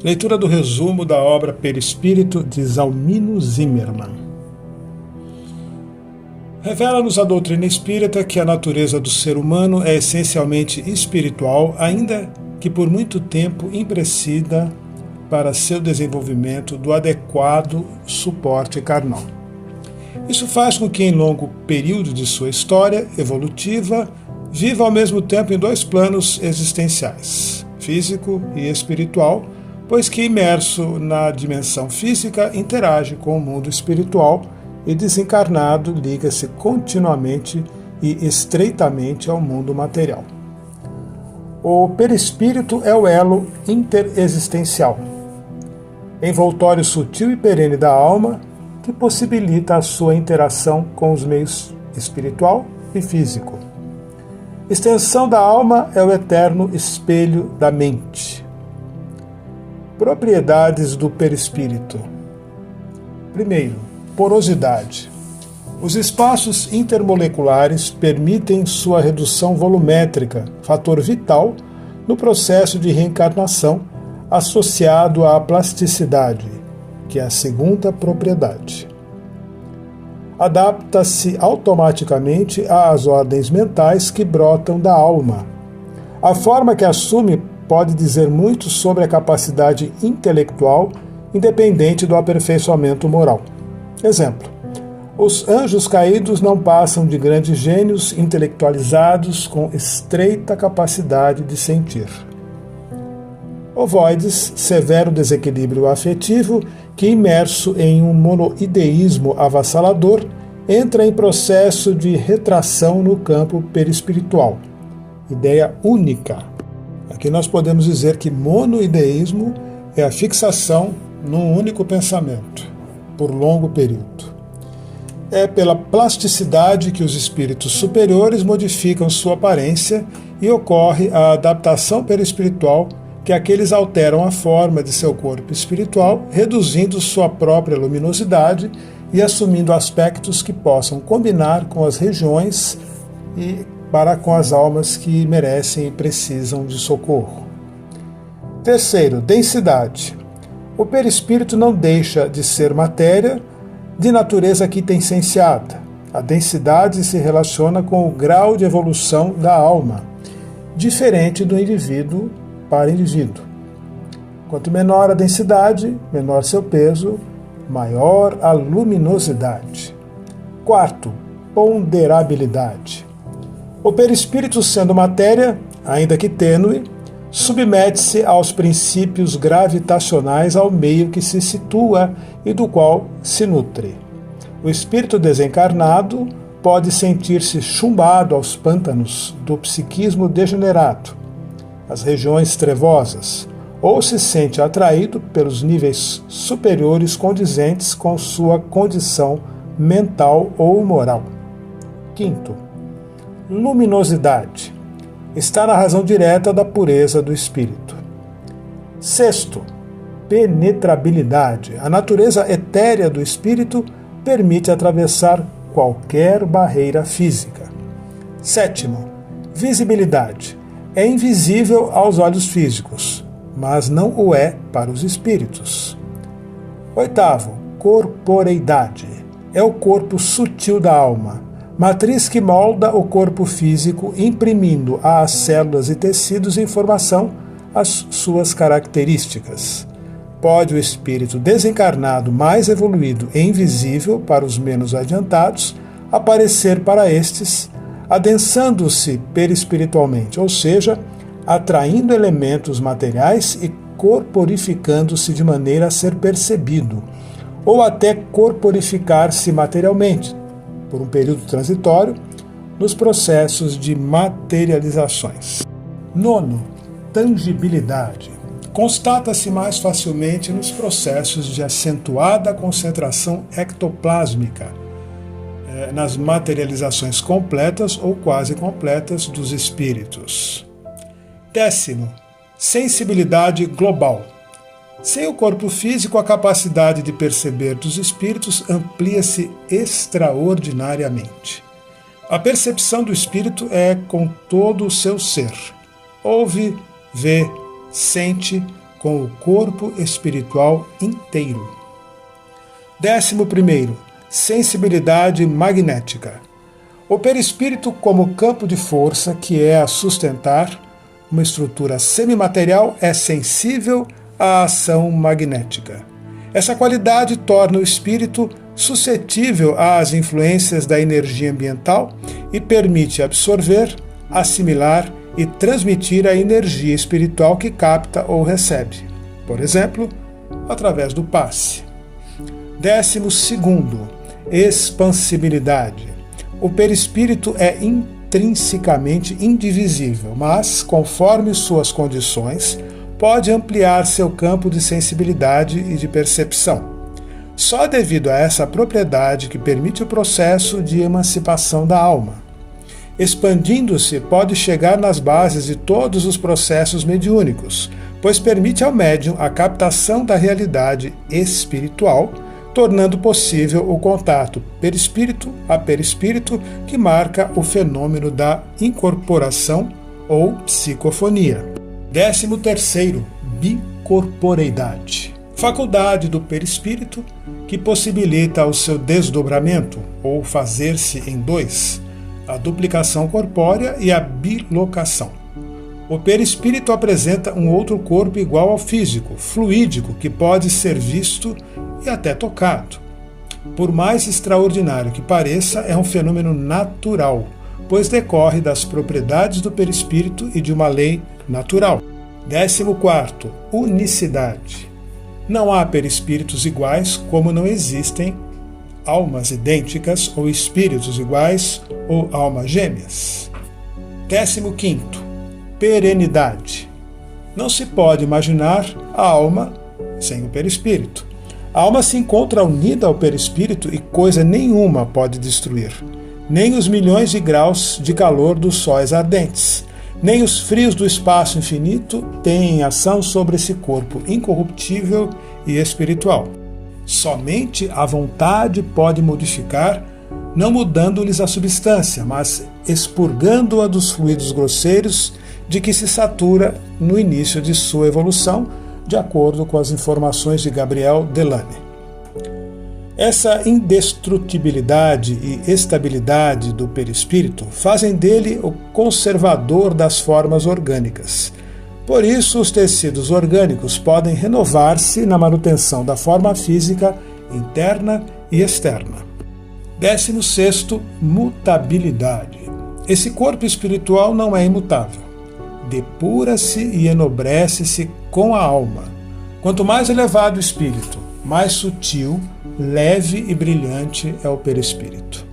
Leitura do resumo da obra Perispírito de Zalmino Zimmermann. Revela-nos a doutrina espírita que a natureza do ser humano é essencialmente espiritual, ainda que por muito tempo imprecisa para seu desenvolvimento do adequado suporte carnal. Isso faz com que, em longo período de sua história evolutiva, viva ao mesmo tempo em dois planos existenciais, físico e espiritual, pois que, imerso na dimensão física, interage com o mundo espiritual e, desencarnado, liga-se continuamente e estreitamente ao mundo material. O perispírito é o elo interexistencial, envoltório sutil e perene da alma, que possibilita a sua interação com os meios espiritual e físico. Extensão da alma é o eterno espelho da mente. Propriedades do perispírito. Primeiro, porosidade. Os espaços intermoleculares permitem sua redução volumétrica, fator vital no processo de reencarnação associado à plasticidade, que é a segunda propriedade. Adapta-se automaticamente às ordens mentais que brotam da alma. A forma que assume pode dizer muito sobre a capacidade intelectual, independente do aperfeiçoamento moral. Exemplo: os anjos caídos não passam de grandes gênios intelectualizados com estreita capacidade de sentir. Ovoides, severo desequilíbrio afetivo que, imerso em um monoideísmo avassalador, entra em processo de retração no campo perispiritual. Ideia única. Aqui nós podemos dizer que monoideísmo é a fixação num único pensamento, por longo período. É pela plasticidade que os espíritos superiores modificam sua aparência e ocorre a adaptação perispiritual, que aqueles alteram a forma de seu corpo espiritual, reduzindo sua própria luminosidade e assumindo aspectos que possam combinar com as regiões e para com as almas que merecem e precisam de socorro. Terceiro, densidade. O perispírito não deixa de ser matéria de natureza quintessenciada. A densidade se relaciona com o grau de evolução da alma, diferente do indivíduo para indivíduo. Quanto menor a densidade, menor seu peso, maior a luminosidade. Quarto, ponderabilidade. O perispírito, sendo matéria, ainda que tênue, submete-se aos princípios gravitacionais ao meio que se situa e do qual se nutre. O espírito desencarnado pode sentir-se chumbado aos pântanos do psiquismo degenerado, as regiões trevosas, ou se sente atraído pelos níveis superiores condizentes com sua condição mental ou moral. Quinto, luminosidade. Está na razão direta da pureza do espírito. Sexto, penetrabilidade. A natureza etérea do espírito permite atravessar qualquer barreira física. Sétimo, visibilidade. É invisível aos olhos físicos, mas não o é para os espíritos. Oitavo, corporeidade. É o corpo sutil da alma, matriz que molda o corpo físico, imprimindo às células e tecidos informação às suas características. Pode o espírito desencarnado mais evoluído e invisível para os menos adiantados aparecer para estes, adensando-se perispiritualmente, ou seja, atraindo elementos materiais e corporificando-se de maneira a ser percebido, ou até corporificar-se materialmente, por um período transitório, nos processos de materializações. Nono, tangibilidade. Constata-se mais facilmente nos processos de acentuada concentração ectoplásmica, nas materializações completas ou quase completas dos espíritos. Décimo, sensibilidade global. Sem o corpo físico, a capacidade de perceber dos espíritos amplia-se extraordinariamente. A percepção do espírito é com todo o seu ser. Ouve, vê, sente, com o corpo espiritual inteiro. 11º, sensibilidade magnética. O perispírito como campo de força que é a sustentar uma estrutura semimaterial é sensível à ação magnética. Essa qualidade torna o espírito suscetível às influências da energia ambiental e permite absorver, assimilar e transmitir a energia espiritual que capta ou recebe, por exemplo, através do passe. 12º, expansibilidade. O perispírito é intrinsecamente indivisível, mas, conforme suas condições, pode ampliar seu campo de sensibilidade e de percepção. Só devido a essa propriedade que permite o processo de emancipação da alma. Expandindo-se, pode chegar nas bases de todos os processos mediúnicos, pois permite ao médium a captação da realidade espiritual, tornando possível o contato perispírito a perispírito que marca o fenômeno da incorporação ou psicofonia. 13º, bicorporeidade. Faculdade do perispírito que possibilita o seu desdobramento ou fazer-se em dois, a duplicação corpórea e a bilocação. O perispírito apresenta um outro corpo igual ao físico, fluídico, que pode ser visto e até tocado. Por mais extraordinário que pareça, é um fenômeno natural, pois decorre das propriedades do perispírito e de uma lei natural. 14º, unicidade. Não há perispíritos iguais, como não existem almas idênticas ou espíritos iguais ou almas gêmeas. 15º, perenidade. Não se pode imaginar a alma sem o perispírito. A alma se encontra unida ao perispírito e coisa nenhuma pode destruir. Nem os milhões de graus de calor dos sóis ardentes, nem os frios do espaço infinito têm ação sobre esse corpo incorruptível e espiritual. Somente a vontade pode modificar, não mudando-lhes a substância, mas expurgando-a dos fluidos grosseiros de que se satura no início de sua evolução, de acordo com as informações de Gabriel Delane. Essa indestrutibilidade e estabilidade do perispírito fazem dele o conservador das formas orgânicas. Por isso, os tecidos orgânicos podem renovar-se na manutenção da forma física interna e externa. 16º, mutabilidade. Esse corpo espiritual não é imutável. Depura-se e enobrece-se com a alma. Quanto mais elevado o espírito, mais sutil, leve e brilhante é o perispírito.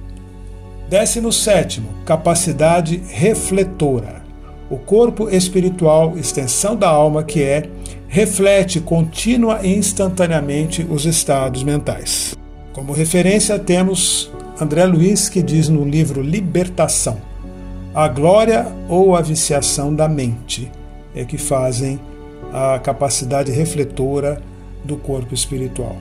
17º, capacidade refletora. O corpo espiritual, extensão da alma que é, reflete contínua e instantaneamente os estados mentais. Como referência temos André Luiz, que diz no livro Libertação: a glória ou a viciação da mente é que fazem a capacidade refletora do corpo espiritual.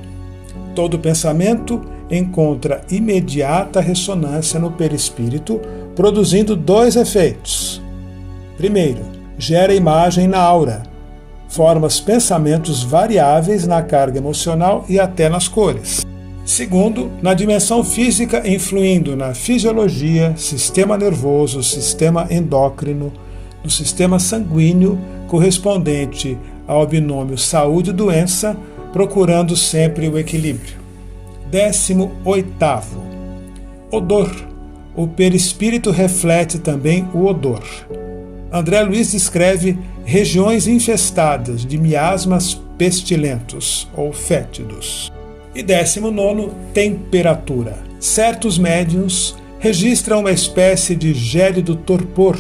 Todo pensamento encontra imediata ressonância no perispírito, produzindo dois efeitos. Primeiro, gera imagem na aura, forma os pensamentos variáveis na carga emocional e até nas cores. Segundo, na dimensão física, influindo na fisiologia, sistema nervoso, sistema endócrino, no sistema sanguíneo, correspondente ao binômio saúde-doença, procurando sempre o equilíbrio. 18º, odor. O perispírito reflete também o odor. André Luiz descreve regiões infestadas de miasmas pestilentos ou fétidos. E 19º, temperatura. Certos médiuns registram uma espécie de gélido torpor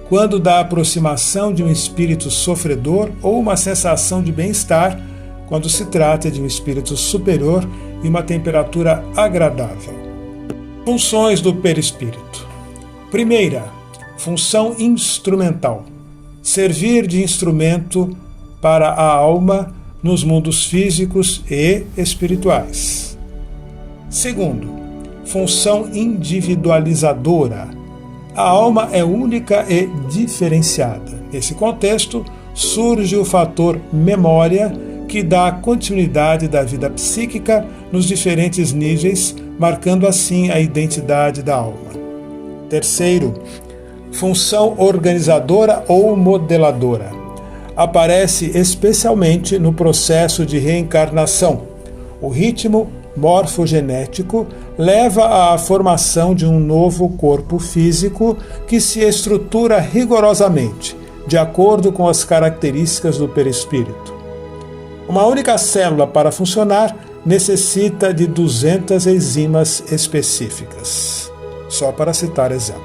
quando da aproximação de um espírito sofredor ou uma sensação de bem-estar quando se trata de um espírito superior e uma temperatura agradável. Funções do perispírito. Primeira, função instrumental. Servir de instrumento para a alma nos mundos físicos e espirituais. Segundo, função individualizadora. A alma é única e diferenciada. Nesse contexto, surge o fator memória, que dá continuidade da vida psíquica nos diferentes níveis, marcando assim a identidade da alma. Terceiro, função organizadora ou modeladora. Aparece especialmente no processo de reencarnação. O ritmo morfogenético leva à formação de um novo corpo físico que se estrutura rigorosamente, de acordo com as características do perispírito. Uma única célula, para funcionar, necessita de 200 enzimas específicas. Só para citar exemplo.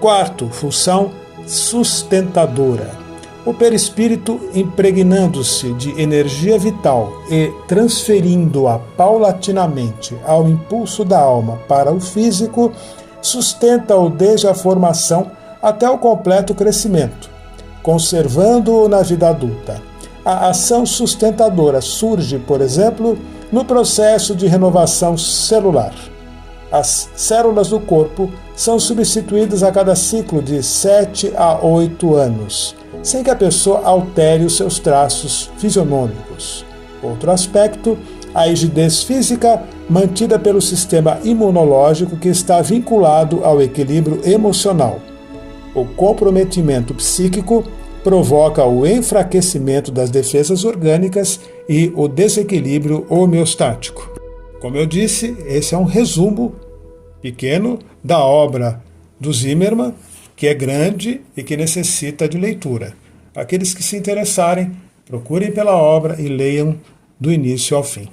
Quarto, função sustentadora. O perispírito, impregnando-se de energia vital e transferindo-a paulatinamente ao impulso da alma para o físico, sustenta-o desde a formação até o completo crescimento, conservando-o na vida adulta. A ação sustentadora surge, por exemplo, no processo de renovação celular. As células do corpo são substituídas a cada ciclo de 7 a 8 anos, sem que a pessoa altere os seus traços fisionômicos. Outro aspecto, a rigidez física mantida pelo sistema imunológico, que está vinculado ao equilíbrio emocional. O comprometimento psíquico provoca o enfraquecimento das defesas orgânicas e o desequilíbrio homeostático. Como eu disse, esse é um resumo pequeno da obra do Zimmermann, que é grande e que necessita de leitura. Aqueles que se interessarem, procurem pela obra e leiam do início ao fim.